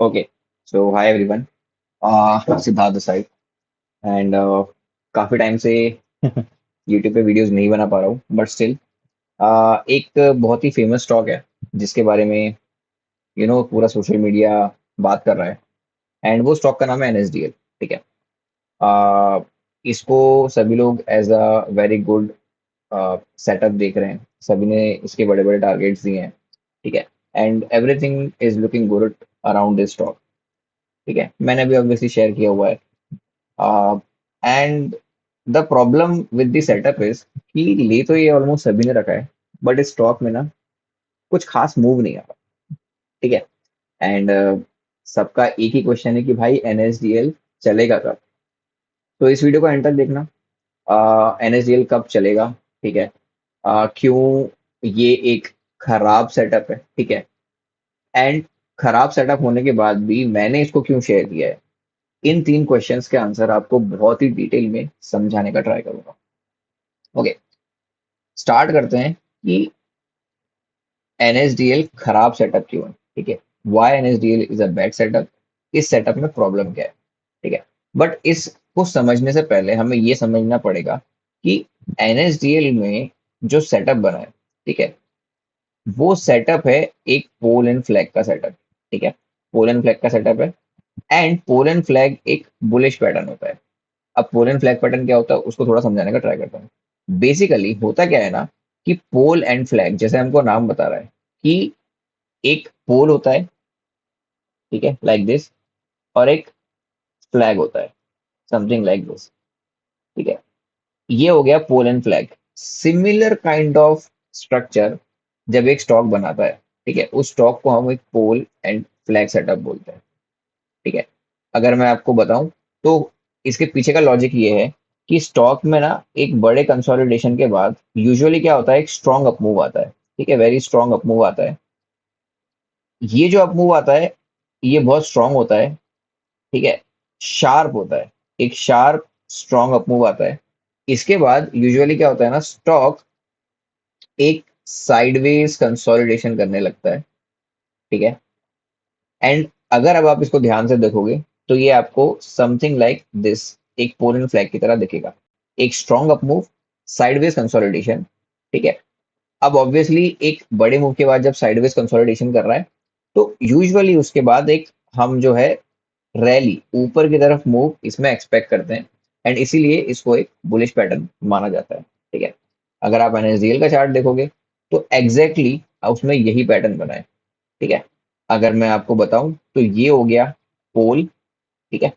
Okay so hi everyone Siddharth side and काफी time से YouTube पे वीडियोस नहीं बना पा रहा हूँ बट स्टिल एक बहुत ही फेमस स्टॉक है जिसके बारे में पूरा सोशल मीडिया बात कर रहा है एंड वो स्टॉक का नाम है एनएसडीएल। ठीक है। uh, इसको सभी लोग as a very good setup देख रहे हैं। सभी ने इसके बड़े बड़े टारगेट्स दिए हैं। ठीक है। And everything is looking good around this stock. ठीक है, मैंने भी ऑब्वियसली शेयर किया हुआ है। And the problem with the setup is कि ले तो ये ऑलमोस्ट सभी ने रखा है बट इस स्टॉक में ना कुछ खास मूव नहीं आ रहा। ठीक है। एंड सबका एक ही क्वेश्चन है कि भाई एनएसडीएल चलेगा कब। तो इस वीडियो को एंड तक देखना। एनएसडीएल कब चलेगा। ठीक है। क्यों ये एक खराब सेटअप है। ठीक है। एंड खराब सेटअप होने के बाद भी मैंने इसको क्यों शेयर किया है। इन तीन क्वेश्चंस के आंसर आपको बहुत ही डिटेल में समझाने का ट्राई करूंगा। ओके, स्टार्ट करते हैं कि एनएसडीएल खराब सेटअप क्यों है। ठीक है, why NSDL is a bad setup. इस सेटअप में प्रॉब्लम क्या है। ठीक है। बट इसको समझने से पहले हमें ये समझना पड़ेगा कि एनएसडीएल में जो सेटअप बना है, ठीक है, वो सेटअप है एक पोल एंड फ्लैग का सेटअप। ठीक है, पोल एंड फ्लैग का सेटअप है। एंड पोल एंड फ्लैग एक बुलिश पैटर्न होता है। अब पोल एंड फ्लैग पैटर्न क्या होता है उसको थोड़ा समझाने का ट्राई करता हूँ। बेसिकली होता क्या है ना कि पोल एंड फ्लैग जैसे हमको नाम बता रहा है कि एक पोल होता है, ठीक है, लाइक दिस, और एक फ्लैग होता है समथिंग लाइक दिस। ठीक है, ये हो गया pole and flag. Similar kind of structure जब एक स्टॉक बनाता है, ठीक है, उस स्टॉक को हम एक पोल एंड फ्लैग सेटअप बोलते हैं। ठीक है। अगर मैं आपको बताऊं तो इसके पीछे का लॉजिक ये है कि स्टॉक में ना एक बड़े कंसोलिडेशन के बाद यूजुअली क्या होता है, एक स्ट्रॉन्ग अप मूव आता है। ठीक है, वेरी स्ट्रॉन्ग अप मूव आता है। ये जो अप मूव आता है ये बहुत स्ट्रॉन्ग होता है। ठीक है, शार्प होता है। एक शार्प स्ट्रॉन्ग अप मूव आता है। इसके बाद यूजुअली क्या होता है ना, स्टॉक एक साइडवेज कंसोलिडेशन करने लगता है। ठीक है। एंड अगर अब आप इसको ध्यान से देखोगे तो ये आपको समथिंग लाइक दिस, एक पोल एंड फ्लैग की तरह दिखेगा। एक strong up move, sideways consolidation. ठीक है। अब ऑब्वियसली एक बड़े मूव के बाद जब साइडवेज कंसोलिडेशन कर रहा है तो यूजुअली उसके बाद एक हम जो है रैली ऊपर की तरफ मूव इसमें एक्सपेक्ट करते हैं। एंड इसीलिए इसको एक बुलिश पैटर्न माना जाता है। ठीक है। अगर आप एनएसडीएल का चार्ट देखोगे तो एग्जैक्टली उसमें यही पैटर्न बना है। ठीक है। अगर मैं आपको बताऊं तो ये हो गया पोल। ठीक है,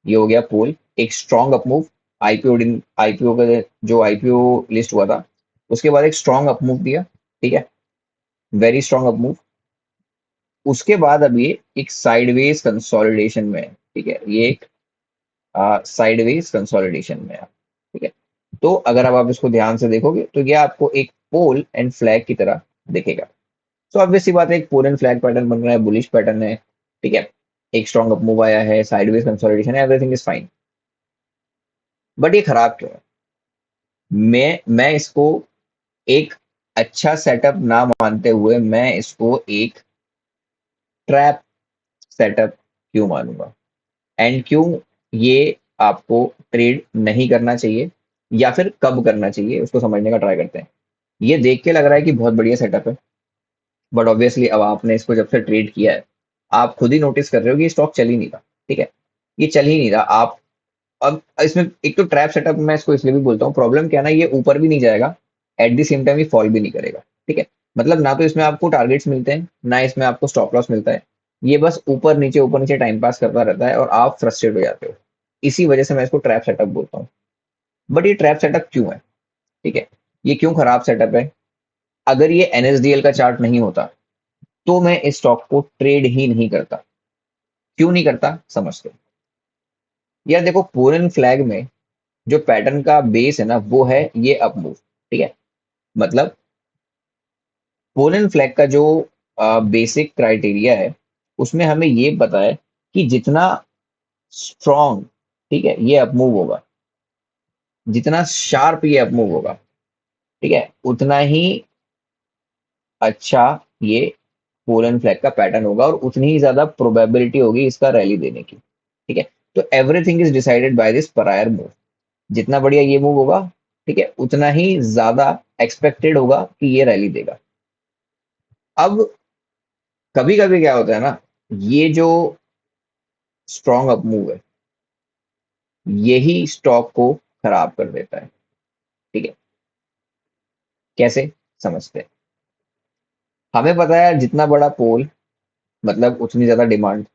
ये हो गया पोल, एक स्ट्रॉन्ग अप मूव। आईपीओ दिन आईपीओ का जो आईपीओ लिस्ट हुआ था उसके बाद एक स्ट्रॉन्ग अप मूव दिया। ठीक है, वेरी स्ट्रॉन्ग अप मूव। उसके बाद अब ये एक साइडवेज कंसोलिडेशन में है। ठीक है, ये एक साइडवेज कंसोलिडेशन में है। ठीक है। तो अगर अब आप इसको ध्यान से देखोगे तो ये आपको एक पोल एंड फ्लैग की तरह दिखेगा। तो ऑब्वियस सी बात है, एक पोल एंड फ्लैग पैटर्न बन रहा है, बुलिश पैटर्न है। ठीक है, एक स्ट्रॉन्ग अप मूव आया है, साइडवेज कंसोलिडेशन है, एवरीथिंग इज फाइन। बट ये खराब क्यों है। मैं इसको एक अच्छा सेटअप ना मानते हुए मैं इसको एक ट्रैप सेटअप क्यों मानूंगा। एंड क्यों ये आपको ट्रेड नहीं करना चाहिए या फिर कब करना चाहिए उसको समझने का ट्राई करते हैं। ये देख के लग रहा है कि बहुत बढ़िया सेटअप है बट ऑब्वियसली अब आपने इसको जब से ट्रेड किया है आप खुद ही नोटिस कर रहे हो कि स्टॉक चल ही नहीं रहा। ठीक है, ये चल ही नहीं रहा। आप अब इसमें एक तो ट्रैप सेटअप मैं इसको इसलिए भी बोलता हूँ, प्रॉब्लम क्या है ना, ये ऊपर भी नहीं जाएगा, एट द सेम टाइम ये फॉल भी नहीं करेगा। ठीक है, मतलब ना तो इसमें आपको टारगेट्स मिलते हैं ना इसमें आपको स्टॉप लॉस मिलता है। ये बस ऊपर नीचे टाइम पास करता रहता है और आप फ्रस्ट्रेट हो जाते हो। इसी वजह से मैं इसको ट्रैप सेटअप बोलता हूँ। बट ये ट्रैप सेटअप क्यों है। ठीक है, ये क्यों खराब सेटअप है। अगर ये एनएसडीएल का चार्ट नहीं होता तो मैं इस स्टॉक को ट्रेड ही नहीं करता। क्यों नहीं करता समझते हो? यार देखो, पूरन फ्लैग में जो पैटर्न का बेस है ना वो है ये अप मूव। ठीक है, मतलब पोलन फ्लैग का जो बेसिक क्राइटेरिया है उसमें हमें ये पता है कि जितना स्ट्रॉन्ग, ठीक है, ये अप मूव होगा, जितना शार्प ये अप मूव होगा, ठीक है, उतना ही अच्छा ये पोलन फ्लैग का पैटर्न होगा और उतनी ही ज्यादा प्रोबेबिलिटी होगी इसका रैली देने की। ठीक है, तो everything is decided by this prior move. जितना बढ़िया ये मूव होगा, ठीक है, उतना ही ज्यादा एक्सपेक्टेड होगा कि ये रैली देगा। अब कभी कभी क्या होता है ना, ये जो स्ट्रॉन्ग अप मूव है यही स्टॉक को खराब कर देता है। ठीक है, कैसे समझते हैं? हमें पता है जितना बड़ा पोल मतलब उतनी ज्यादा डिमांड।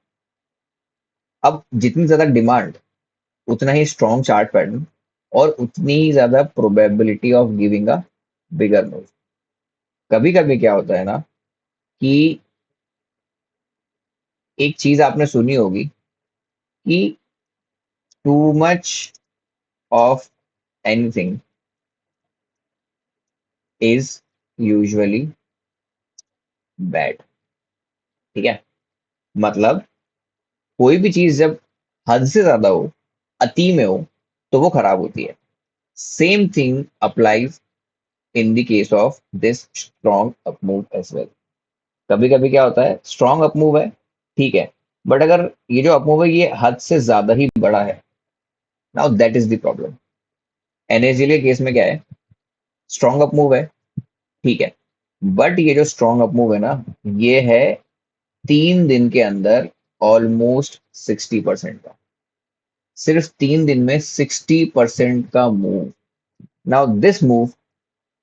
अब जितनी ज्यादा डिमांड उतना ही स्ट्रॉन्ग चार्ट पैटर्न और उतनी ही ज्यादा probability of giving a bigger move. कभी कभी क्या होता है ना कि एक चीज आपने सुनी होगी कि too much of anything is usually bad. ठीक है, मतलब कोई भी चीज जब हद से ज्यादा हो, अति में हो, तो वो खराब होती है। Same thing applies in the case of this strong up move as well. कभी कभी क्या होता है, स्ट्रॉन्ग अप मूव है, ठीक है, बट अगर ये जो अप मूव है ये हद से ज्यादा ही बड़ा है, now that is the problem. NSG के केस में क्या है, स्ट्रॉन्ग अप मूव है, ठीक है, बट ये जो स्ट्रॉन्ग अप मूव है ना, ये है 3 दिन के अंदर ऑलमोस्ट 60% का। सिर्फ 3 दिन में 60% का move. Now this move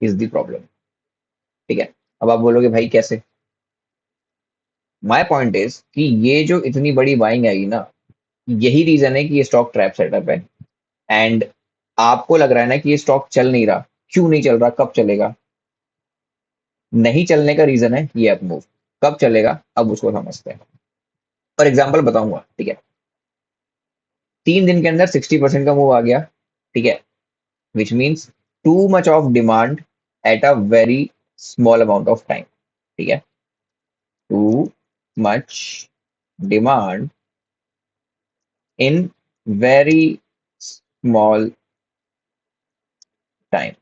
is the problem. ठीक है, अब आप बोलोगे भाई कैसे? माय पॉइंट इज कि ये जो इतनी बड़ी बाइंग आई ना, यही रीजन है कि ये स्टॉक ट्रैप सेटअप है। एंड आपको लग रहा है ना कि ये स्टॉक चल नहीं रहा, क्यों नहीं चल रहा, कब चलेगा? नहीं चलने का रीजन है ये अप मूव। कब चलेगा अब उसको समझते हैं। फॉर एग्जाम्पल बताऊंगा, ठीक है, 3 दिन के अंदर 60% का मूव आ गया, ठीक है, which means too much of demand at a very small amount of time. ठीक है, too much demand in very small time.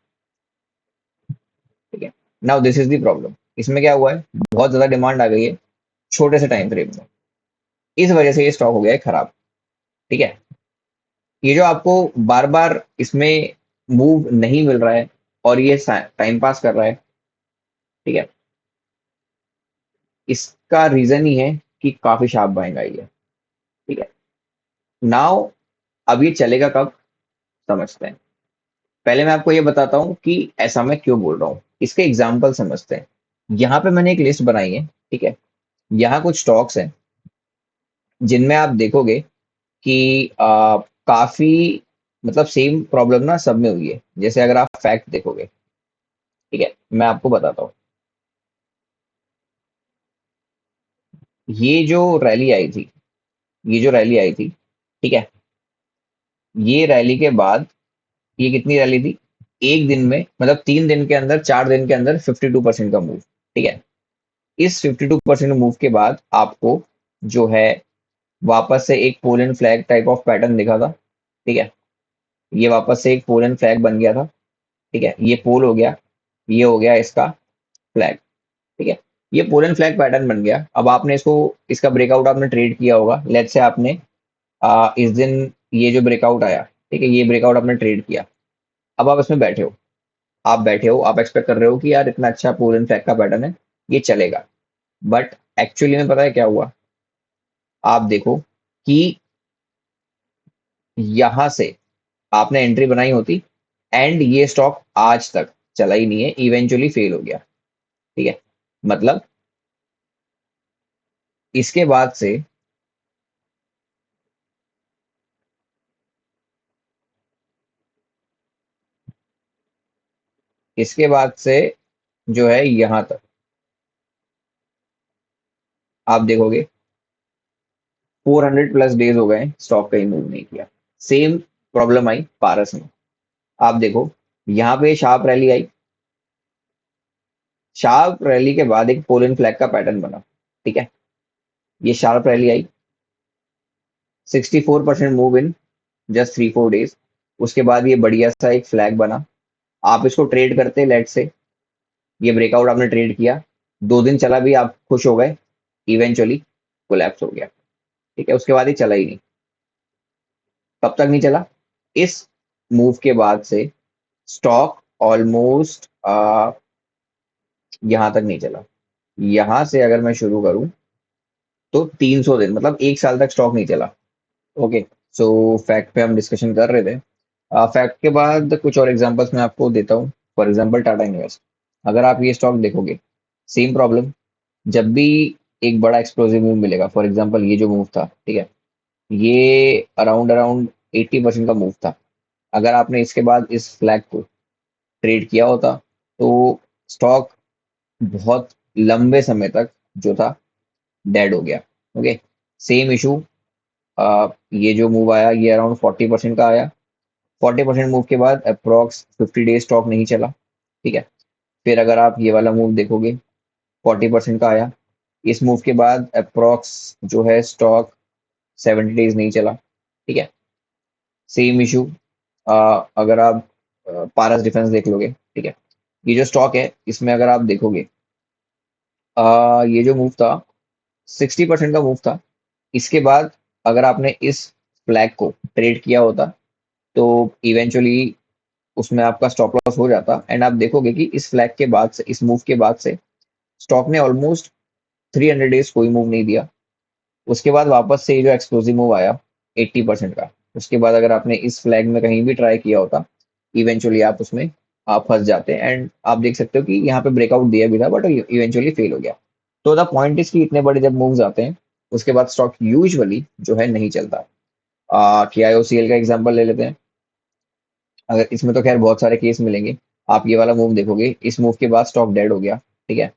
ठीक है, now this is the problem. इसमें क्या हुआ है, बहुत ज्यादा डिमांड आ गई है छोटे से टाइम फ्रेम में, इस वजह से ये स्टॉक हो गया है खराब। ठीक है, ये जो आपको बार बार इसमें मूव नहीं मिल रहा है और ये टाइम पास कर रहा है, ठीक है, इसका रीजन ही है कि काफी शार्प बाइंग आई है। ठीक है, नाउ अब ये चलेगा कब, समझते हैं। पहले मैं आपको ये बताता हूँ कि ऐसा मैं क्यों बोल रहा हूँ, इसके एग्जाम्पल समझते हैं। यहाँ पे मैंने एक लिस्ट बनाई है, ठीक है, यहाँ कुछ स्टॉक्स हैं जिनमें आप देखोगे कि काफी मतलब सेम प्रॉब्लम ना सब में हुई है। जैसे अगर आप फैक्ट देखोगे, ठीक है, मैं आपको बताता हूँ। ये जो रैली आई थी, ये जो रैली आई थी, ठीक है, ये रैली के बाद ये कितनी रैली थी, एक दिन में मतलब 3 दिन के अंदर, 4 दिन के अंदर 52% का मूव। ठीक है, इस 52% मूव के बाद आपको जो है वापस से एक pollen flag type of pattern दिखा था। ठीक है, ये वापस से एक पोलन फ्लैग बन गया था। ठीक है, ये पोल हो गया, ये हो गया इसका फ्लैग। ठीक है, ये पोलन फ्लैग पैटर्न बन गया। अब आपने इसको, इसका ब्रेकआउट आपने ट्रेड किया होगा, लेट्स से आपने इस दिन ये जो ब्रेकआउट आया, ठीक है, ये ब्रेकआउट आपने ट्रेड किया। अब आप इसमें बैठे हो, आप बैठे हो, आप एक्सपेक्ट कर रहे हो कि यार इतना अच्छा पोलन फ्लैग का पैटर्न है, ये चलेगा। बट एक्चुअली में पता है क्या हुआ? आप देखो कि यहां से आपने एंट्री बनाई होती एंड ये स्टॉक आज तक चला ही नहीं है, इवेंचुअली फेल हो गया। ठीक है, मतलब इसके बाद से इसके बाद से जो है यहां तक आप देखोगे 400 प्लस डेज हो गए स्टॉक कहीं मूव नहीं किया। सेम प्रॉब्लम आई पारस में। आप देखो, यहाँ पे शार्प रैली आई, शार्प रैली के बाद एक पोलन फ्लैग का पैटर्न बना। ठीक है, ये sharp rally I, 64% move in just 3-4 days. उसके बाद ये बढ़िया सा एक फ्लैग बना। आप इसको ट्रेड करते, लेट से ये ब्रेकआउट आपने ट्रेड किया, 2 दिन चला भी आप खुश हो गए, इवेंचुअली कोलैप्स हो गया। ठीक है, उसके बाद ये चला ही नहीं। कब तक नहीं चला? इस मूव के बाद से स्टॉक ऑलमोस्ट यहां तक नहीं चला। यहां से अगर मैं शुरू करूं तो 300 दिन, मतलब 1 साल तक स्टॉक नहीं चला। ओके, सो फैक्ट पे हम डिस्कशन कर रहे थे। फैक्ट के बाद कुछ और एग्जांपल्स मैं आपको देता हूँ। फॉर एग्जांपल टाटा इन्वेस्ट, अगर आप ये स्टॉक देखोगे, सेम प्रॉब्लम। जब भी एक बड़ा एक्सप्लोसिव मूव मिलेगा, फॉर एग्जांपल ये जो मूव था, ठीक है, ये अराउंड अराउंड 80% का मूव था। अगर आपने इसके बाद इस फ्लैग को ट्रेड किया होता तो स्टॉक बहुत लंबे समय तक जो था डेड हो गया। ओके, सेम इशू, ये जो मूव आया ये अराउंड 40% का आया। 40% मूव के बाद अप्रॉक्स 50 डेज स्टॉक नहीं चला। ठीक है, फिर अगर आप ये वाला मूव देखोगे, 40% का आया। इस मूव के बाद अप्रॉक्स जो है स्टॉक 70 डेज नहीं चला। ठीक है, सेम इशू, अगर आप पारस डिफेंस देख लोगे, ठीक है, ये जो स्टॉक है इसमें अगर आप देखोगे, ये जो मूव था 60% का मूव था। इसके बाद अगर आपने इस फ्लैग को ट्रेड किया होता तो इवेंचुअली उसमें आपका स्टॉप लॉस हो जाता, एंड आप देखोगे कि इस फ्लैग के बाद से, इस मूव के बाद से स्टॉक ने ऑलमोस्ट 300 डेज कोई मूव नहीं दिया। उसके बाद वापस से ये जो एक्सप्लोसिव मूव आया 80% का, उसके बाद अगर आपने इस फ्लैग में कहीं भी ट्राई किया होता, इवेंचुअली आप उसमें आप फंस जाते, एंड आप देख सकते हो कि यहाँ पे ब्रेकआउट दिया भी था बट इवेंचुअली फेल हो गया। तो द पॉइंट इज कि इतने बड़े जब मूव्स आते हैं उसके बाद स्टॉक यूजुअली जो है नहीं चलता। KIOCL का एग्जांपल ले लेते हैं। अगर इसमें तो खैर बहुत सारे केस मिलेंगे। आप ये वाला मूव देखोगे, इस मूव के बाद स्टॉक डेड हो गया। ठीक है,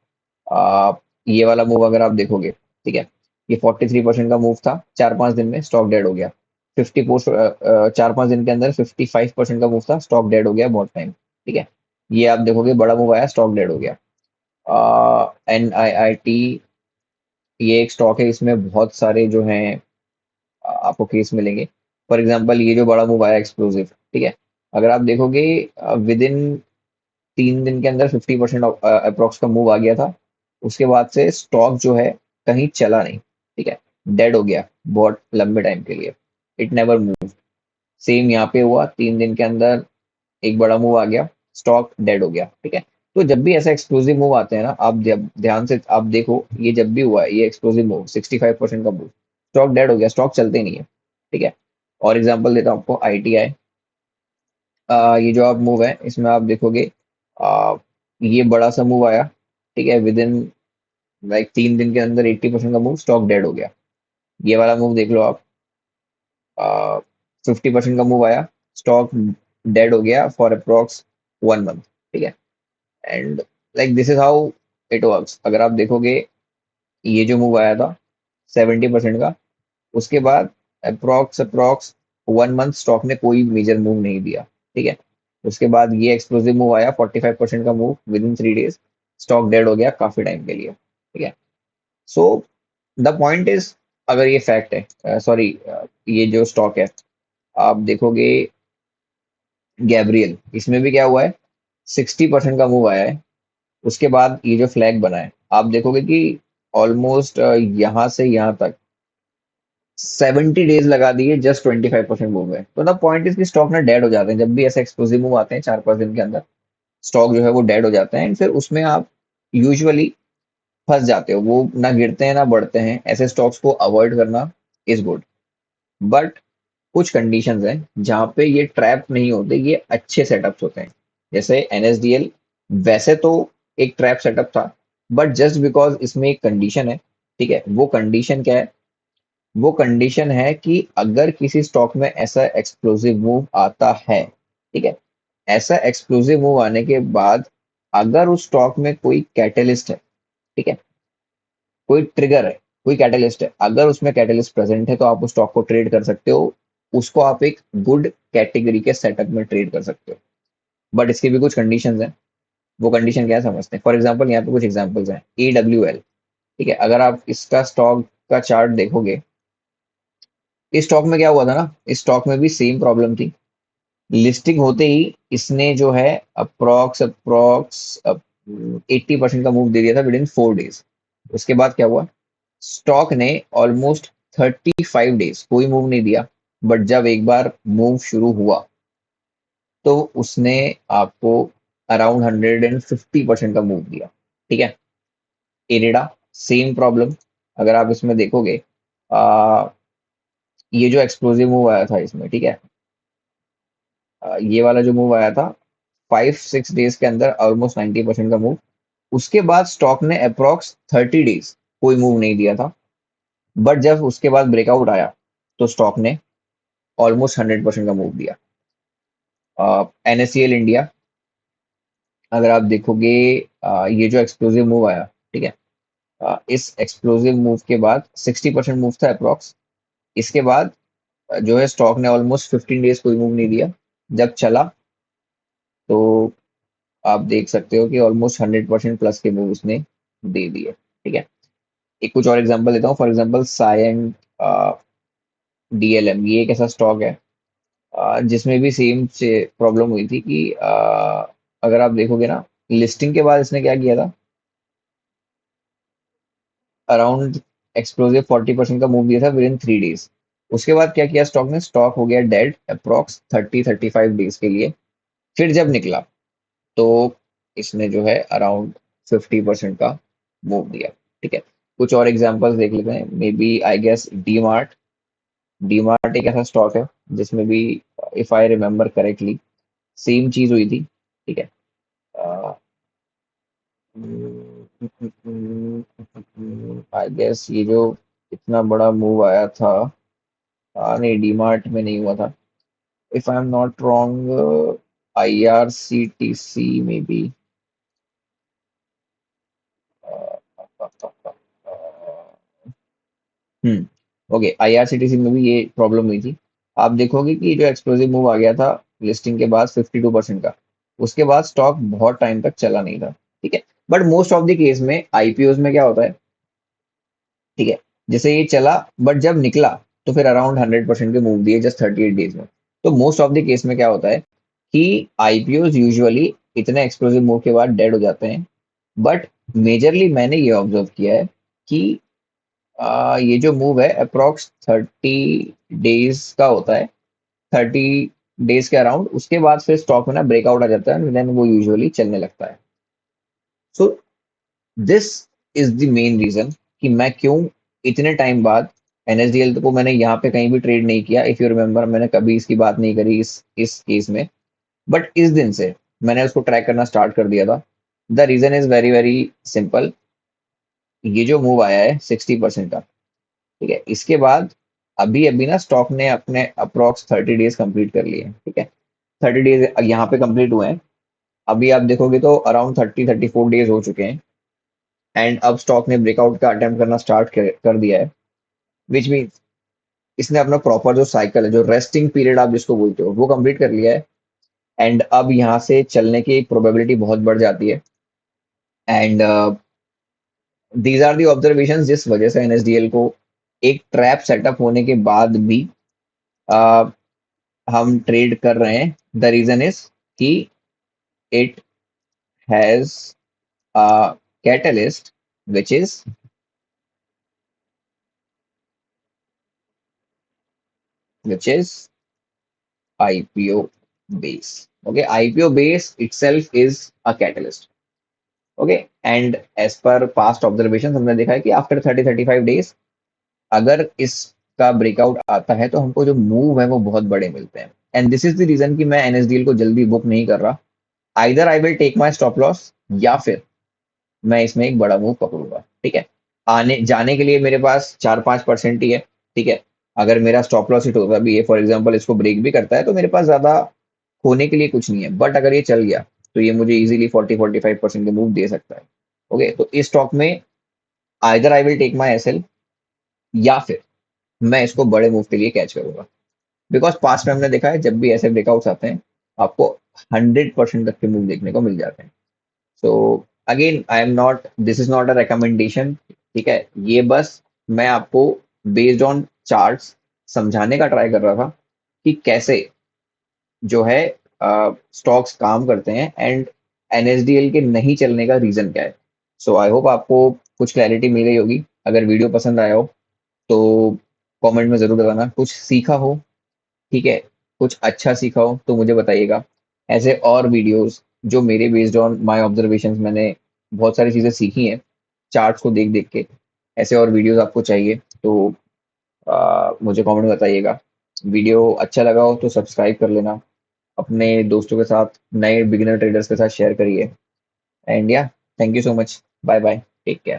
आ, ये वाला मूव अगर आप देखोगे, ठीक है, ये 43% का मूव था, 4-5 दिन में स्टॉक डेड हो गया। 4-5 दिन के अंदर 55% का मूव था, स्टॉक डेड हो गया बहुत टाइम। ठीक है, ये आप देखोगे बड़ा मूव आया, स्टॉक डेड हो गया। NIIT, ये एक स्टॉक है, इसमें बहुत सारे जो हैं आपको केस मिलेंगे। फॉर एग्जाम्पल ये जो बड़ा मूव आया एक्सप्लोसिव, ठीक है, अगर आप देखोगे विद इन 3 दिन के अंदर 50% अप्रोक्स का मूव आ गया था। उसके बाद से स्टॉक जो है कहीं चला नहीं। ठीक है, डेड हो गया बहुत लंबे टाइम के लिए, इट नेवर मूव। सेम यहाँ पे हुआ, 3 दिन के अंदर एक बड़ा मूव आ गया, स्टॉक डेड हो गया। ठीक है, तो जब भी ऐसा एक्सप्लोसिव मूव आते हैं ना, आप जब ध्यान से आप देखो, ये जब भी हुआ है ये एक्सप्लोसिव मूव 65% का मूव, स्टॉक डेड हो गया, स्टॉक चलते नहीं है। ठीक है, और एग्जांपल देता हूँ आपको, ITI, ये जो आप मूव है इसमें आप देखोगे, आ, ये बड़ा सा मूव आया। ठीक है, विद इन लाइक 3 दिन के अंदर 80% का मूव, स्टॉक डेड हो गया। ये वाला मूव देख लो आप, 50% का मूव आया, स्टॉक डेड हो गया फॉर अप्रॉक्स 1 मंथ। ठीक है, and like this is how it works. अगर आप देखोगे ये जो मूव आया था 70% का, उसके बाद अप्रॉक्स अप्रॉक्स 1 मंथ स्टॉक ने कोई मेजर मूव नहीं दिया। ठीक है, उसके बाद ये एक्सप्लोसिव मूव आया 45% का move, with in 3 days stock dead हो गया काफी टाइम के लिए। ठीक है, सो द पॉइंट इज, अगर ये फैक्ट है, सॉरी, ये जो स्टॉक है आप देखोगे, गैब्रियल, इसमें भी क्या हुआ है, 60% का मूव आया है। उसके बाद ये जो फ्लैग बना है आप देखोगे कि ऑलमोस्ट यहाँ से यहाँ तक 70 डेज लगा दिए, जस्ट 25% मूव है। तो द पॉइंट इज कि स्टॉक ना डेड हो जाते हैं जब भी ऐसे एक्सप्लोसिव मूव आते हैं, 4-5 दिन के अंदर स्टॉक जो है वो डेड हो जाते हैं, एंड फिर उसमें आप यूजुअली फंस जाते हो, वो ना गिरते हैं ना बढ़ते हैं। ऐसे स्टॉक्स को अवॉइड करना इज गुड, बट कुछ कंडीशंस हैं जहाँ पे ये ट्रैप नहीं होते, ये अच्छे सेटअप्स होते हैं। जैसे NSDL, वैसे तो एक ट्रैप सेटअप था, बट जस्ट बिकॉज इसमें एक कंडीशन है। ठीक है, वो कंडीशन क्या है? वो कंडीशन है कि अगर किसी स्टॉक में ऐसा एक्सप्लोसिव मूव आता है, ठीक है, ऐसा एक्सप्लोसिव मूव आने के बाद अगर उस स्टॉक में कोई कैटलिस्ट है, ठीक है, कोई ट्रिगर है, कोई कैटलिस्ट है, अगर उसमें कैटलिस्ट प्रेजेंट है तो आप उस स्टॉक को ट्रेड कर सकते हो। उसको आप एक गुड कैटेगरी के सेटअप में ट्रेड कर सकते हो, बट इसकी भी कुछ कंडीशंस हैं। वो कंडीशन क्या है समझते हैं। फॉर एग्जांपल यहाँ पे कुछ एग्जांपल्स हैं, AWL, ठीक है, अगर आप इसका स्टॉक का चार्ट देखोगे, इस स्टॉक में क्या हुआ था ना, इस स्टॉक में भी सेम प्रॉब्लम थी। लिस्टिंग होते ही इसने जो है अप्रॉक्स अप्रॉक्स 80% का मूव दे दिया था विद इन 4 डेज। उसके बाद क्या हुआ, स्टॉक ने ऑलमोस्ट 35 डेज कोई मूव नहीं दिया, बट जब एक बार मूव शुरू हुआ तो उसने आपको अराउंड 150% का मूव दिया। ठीक है, इरेडा सेम प्रॉब्लम। अगर आप इसमें देखोगे, आ, ये जो एक्सप्लोसिव मूव आया था इसमें, ठीक है, ये वाला जो मूव आया था 5-6 डेज के अंदर ऑलमोस्ट 90% का मूव। उसके बाद स्टॉक ने अप्रॉक्स 30 डेज कोई मूव नहीं दिया था, बट जब उसके बाद ब्रेकआउट आया तो स्टॉक ने ऑलमोस्ट 100% का मूव दिया। एनएससीएल इंडिया, अगर आप देखोगे, ये जो एक्सप्लोसिव मूव आया, ठीक है, इस एक्सप्लोसिव मूव के बाद 60% मूव था अप्रॉक्स। इसके बाद जो है स्टॉक ने ऑलमोस्ट 15 डेज कोई मूव नहीं दिया। जब चला तो आप देख सकते हो कि ऑलमोस्ट 100% प्लस के मूव उसने दे दिए। ठीक है, एक कुछ और एग्जांपल देता हूँ। फॉर एग्जांपल सायन डीएलएम, ये एक ऐसा स्टॉक है जिसमें भी सेम से प्रॉब्लम हुई थी कि अगर आप देखोगे ना, लिस्टिंग के बाद इसने क्या किया था, अराउंड एक्सप्लोसिव 40% का मूव दिया था विद इन 3 डेज। उसके बाद क्या किया स्टॉक ने, स्टॉक हो गया डेड अप्रॉक्स 30-35 डेज के लिए। फिर जब निकला तो इसने जो है अराउंड 50% का मूव दिया। ठीक है, कुछ और एग्जांपल्स देख लेते हैं। Maybe I guess DMart. DMart एक ऐसा स्टॉक है जिसमें भी, if I remember correctly, same चीज हुई थी। ठीक है, आई गेस ये जो इतना बड़ा मूव आया था, नहीं डी मार्ट में नहीं हुआ था, if I am not wrong, I R C T C में भी। ओके, आईआरसीटीसी में भी ये प्रॉब्लम हुई थी। आप देखोगे कि जो एक्सप्लोसिव मूव आ गया था लिस्टिंग के बाद 52% का, उसके बाद स्टॉक बहुत टाइम तक चला नहीं था। ठीक है, but most of the case में आईपीओ में क्या होता है, ठीक है, जैसे ये चला बट जब निकला तो फिर अराउंड 100% के मूव दिए जस्ट 38 डेज में। तो मोस्ट ऑफ द केस में क्या होता है कि आईपीओ यूजुअली इतने एक्सप्लोसिव मूव के बाद डेड हो जाते हैं। बट मेजरली मैंने ये ऑब्जर्व किया है कि ये जो मूव है अप्रोक्स 30 डेज का होता है, 30 डेज के अराउंड। उसके बाद फिर स्टॉक में ना ब्रेकआउट आ जाता है, देन वो यूजुअली चलने लगता है। So this is the main reason कि मैं क्यों इतने टाइम बाद एनएसडीएल को मैंने यहाँ पे कहीं भी ट्रेड नहीं किया। इफ यू रिमेम्बर, मैंने कभी इसकी बात नहीं करी इस केस में, बट इस दिन से मैंने उसको ट्रैक करना स्टार्ट कर दिया था। The reason is very very simple. ये जो मूव आया है 60% का, ठीक है, इसके बाद अभी अभी ना स्टॉक ने अपने अप्रोक्स 30 डेज कंप्लीट कर लिए हैं। ठीक है, 30 डेज यहाँ पे कंप्लीट हुए हैं। अभी आप देखोगे तो अराउंड 30-34 डेज हो चुके हैं, एंड अब स्टॉक ने ब्रेकआउट का अटेम्प्ट करना स्टार्ट कर दिया है। विच मीन्स इसने अपना प्रॉपर जो साइकिल है, जो रेस्टिंग पीरियड आप जिसको बोलते हो, वो कंप्लीट कर लिया है। एंड अब यहाँ से चलने की प्रोबेबिलिटी बहुत बढ़ जाती है। And these are the observation जिस वजह से एनएसडीएल को एक ट्रैप सेटअप होने के बाद भी uh, हम ट्रेड कर रहे हैं। द रीजन इज कि it has a catalyst which is which is IPO base. Okay, IPO base itself is a catalyst. Okay, and as per past observations हमने देखा है कि आफ्टर 30-35 डेज अगर इसका ब्रेकआउट आता है तो हमको जो मूव है वो बहुत बड़े मिलते हैं। And this is the reason कि मैं एनएसडीएल को जल्दी बुक नहीं कर रहा। Either I will take my stop loss, या फिर मैं इसमें एक बड़ा मूव पकड़ूंगा। ठीक है, आने जाने के लिए मेरे पास 4-5% ही है। ठीक है, अगर मेरा स्टॉप लॉस हिट होता भी है, फॉर एग्जाम्पल इसको ब्रेक भी करता है, तो मेरे पास ज्यादा होने के लिए कुछ नहीं है। बट अगर ये चल गया तो ये मुझे इजीली 40-45% के मूव दे सकता है। ओके, तो इस स्टॉक में either I will take my SL, या फिर मैं इसको बड़े मूव के लिए कैच करूंगा। बिकॉज पास्ट में हमने देखा है जब भी ऐसे ब्रेकआउट्स आते हैं आपको 100% तक के मूव देखने को मिल जाते हैं। So again I am not, this is not a recommendation. ठीक है, ये बस मैं आपको बेस्ड ऑन चार्ट्स समझाने का ट्राई कर रहा था कि कैसे जो है स्टॉक्स काम करते हैं। एंड एनएसडीएल के नहीं चलने का रीजन क्या है। सो आई होप आपको कुछ क्लैरिटी मिल गई होगी। अगर वीडियो पसंद आया हो तो कमेंट में जरूर बताना। कुछ सीखा हो, ठीक है, कुछ अच्छा सीखा हो तो मुझे बताइएगा। ऐसे और वीडियोस जो मेरे बेस्ड ऑन माय ऑब्जर्वेशंस, मैंने बहुत सारी चीजें सीखी हैं चार्ट्स को देख देख के, ऐसे और वीडियोस आपको चाहिए तो मुझे कमेंट में बताइएगा। वीडियो अच्छा लगा हो तो सब्सक्राइब कर लेना, अपने दोस्तों के साथ, नए बिगिनर ट्रेडर्स के साथ शेयर करिए। And yeah, thank you so much, bye bye, take care.